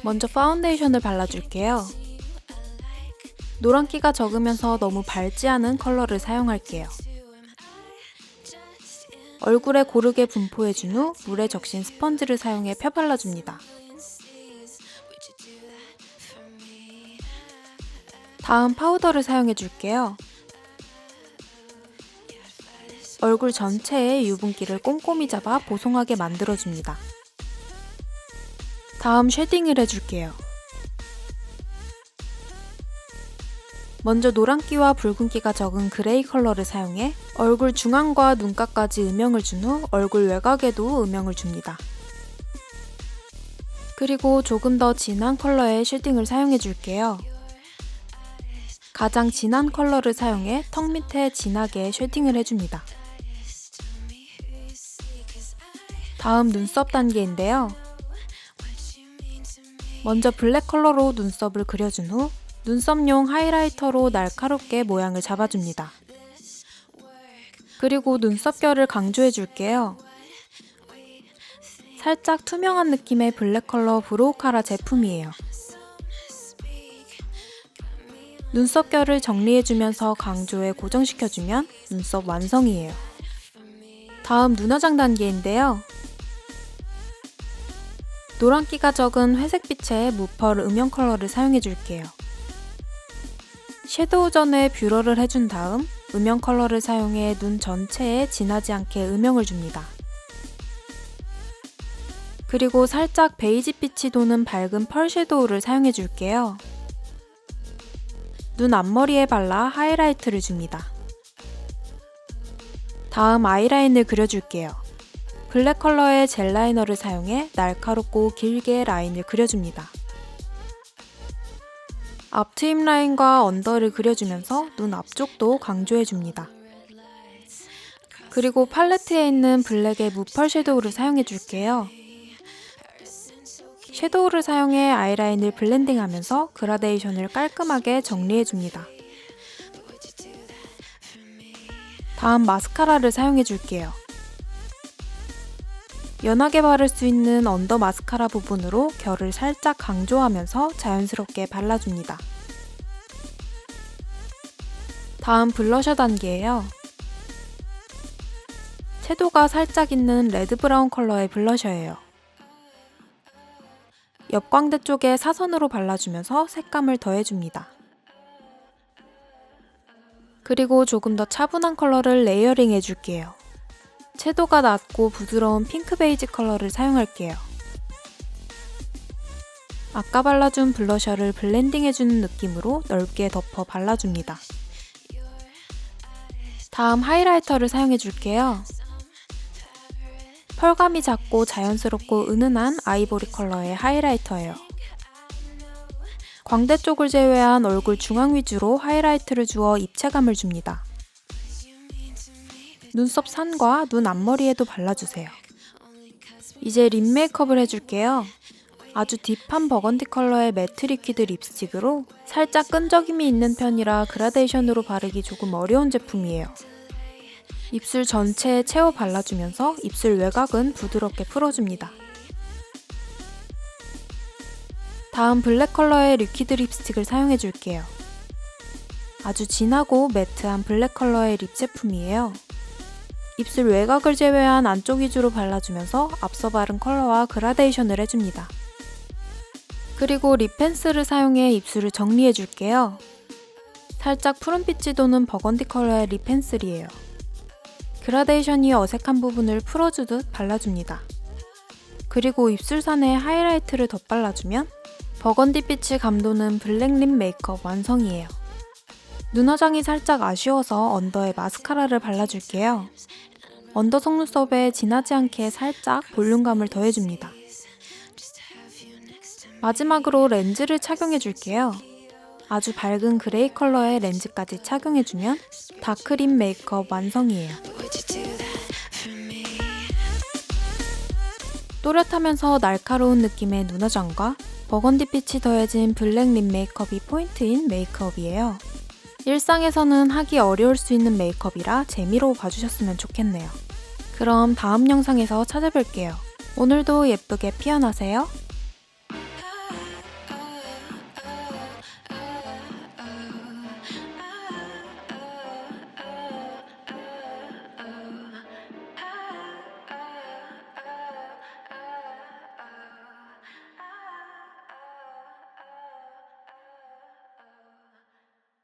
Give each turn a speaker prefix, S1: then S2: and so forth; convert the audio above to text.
S1: 먼저 파운데이션을 발라줄게요. 노란기가 적으면서 너무 밝지 않은 컬러를 사용할게요. 얼굴에 고르게 분포해준 후 물에 적신 스펀지를 사용해 펴발라줍니다. 다음 파우더를 사용해줄게요. 얼굴 전체에 유분기를 꼼꼼히 잡아 보송하게 만들어줍니다. 다음 쉐딩을 해줄게요. 먼저 노란기와 붉은기가 적은 그레이 컬러를 사용해 얼굴 중앙과 눈가까지 음영을 준 후 얼굴 외곽에도 음영을 줍니다. 그리고 조금 더 진한 컬러의 쉐딩을 사용해줄게요. 가장 진한 컬러를 사용해 턱 밑에 진하게 쉐딩을 해줍니다. 다음 눈썹 단계인데요. 먼저 블랙 컬러로 눈썹을 그려준 후 눈썹용 하이라이터로 날카롭게 모양을 잡아줍니다. 그리고 눈썹결을 강조해줄게요. 살짝 투명한 느낌의 블랙 컬러 브로우 카라 제품이에요. 눈썹결을 정리해주면서 강조해 고정시켜주면 눈썹 완성이에요. 다음 눈화장 단계인데요. 노란기가 적은 회색빛의 무펄 음영 컬러를 사용해줄게요. 섀도우 전에 뷰러를 해준 다음 음영 컬러를 사용해 눈 전체에 진하지 않게 음영을 줍니다. 그리고 살짝 베이지빛이 도는 밝은 펄 섀도우를 사용해줄게요. 눈 앞머리에 발라 하이라이트를 줍니다. 다음 아이라인을 그려줄게요. 블랙 컬러의 젤 라이너를 사용해 날카롭고 길게 라인을 그려줍니다. 앞트임 라인과 언더를 그려주면서 눈 앞쪽도 강조해줍니다. 그리고 팔레트에 있는 블랙의 무펄 섀도우를 사용해줄게요. 섀도우를 사용해 아이라인을 블렌딩하면서 그라데이션을 깔끔하게 정리해줍니다. 다음 마스카라를 사용해줄게요. 연하게 바를 수 있는 언더 마스카라 부분으로 결을 살짝 강조하면서 자연스럽게 발라줍니다. 다음 블러셔 단계예요. 채도가 살짝 있는 레드 브라운 컬러의 블러셔예요. 옆광대 쪽에 사선으로 발라주면서 색감을 더해줍니다. 그리고 조금 더 차분한 컬러를 레이어링 해줄게요. 채도가 낮고 부드러운 핑크 베이지 컬러를 사용할게요. 아까 발라준 블러셔를 블렌딩 해주는 느낌으로 넓게 덮어 발라줍니다. 다음 하이라이터를 사용해줄게요. 펄감이 작고 자연스럽고 은은한 아이보리 컬러의 하이라이터예요. 광대 쪽을 제외한 얼굴 중앙 위주로 하이라이트를 주어 입체감을 줍니다. 눈썹 산과 눈 앞머리에도 발라주세요. 이제 립 메이크업을 해줄게요. 아주 딥한 버건디 컬러의 매트 리퀴드 립스틱으로 살짝 끈적임이 있는 편이라 그라데이션으로 바르기 조금 어려운 제품이에요. 입술 전체에 채워 발라주면서 입술 외곽은 부드럽게 풀어줍니다. 다음 블랙 컬러의 리퀴드 립스틱을 사용해줄게요. 아주 진하고 매트한 블랙 컬러의 립 제품이에요. 입술 외곽을 제외한 안쪽 위주로 발라주면서 앞서 바른 컬러와 그라데이션을 해줍니다. 그리고 립 펜슬을 사용해 입술을 정리해줄게요. 살짝 푸른빛이 도는 버건디 컬러의 립 펜슬이에요. 그라데이션이 어색한 부분을 풀어주듯 발라줍니다. 그리고 입술산에 하이라이트를 덧발라주면 버건디 빛이 감도는 블랙 립 메이크업 완성이에요. 눈화장이 살짝 아쉬워서 언더에 마스카라를 발라줄게요. 언더 속눈썹에 진하지 않게 살짝 볼륨감을 더해줍니다. 마지막으로 렌즈를 착용해줄게요. 아주 밝은 그레이 컬러의 렌즈까지 착용해주면 다크립 메이크업 완성이에요. 또렷하면서 날카로운 느낌의 눈화장과 버건디 빛이 더해진 블랙 립 메이크업이 포인트인 메이크업이에요. 일상에서는 하기 어려울 수 있는 메이크업이라 재미로 봐주셨으면 좋겠네요. 그럼 다음 영상에서 찾아뵐게요. 오늘도 예쁘게 피어나세요.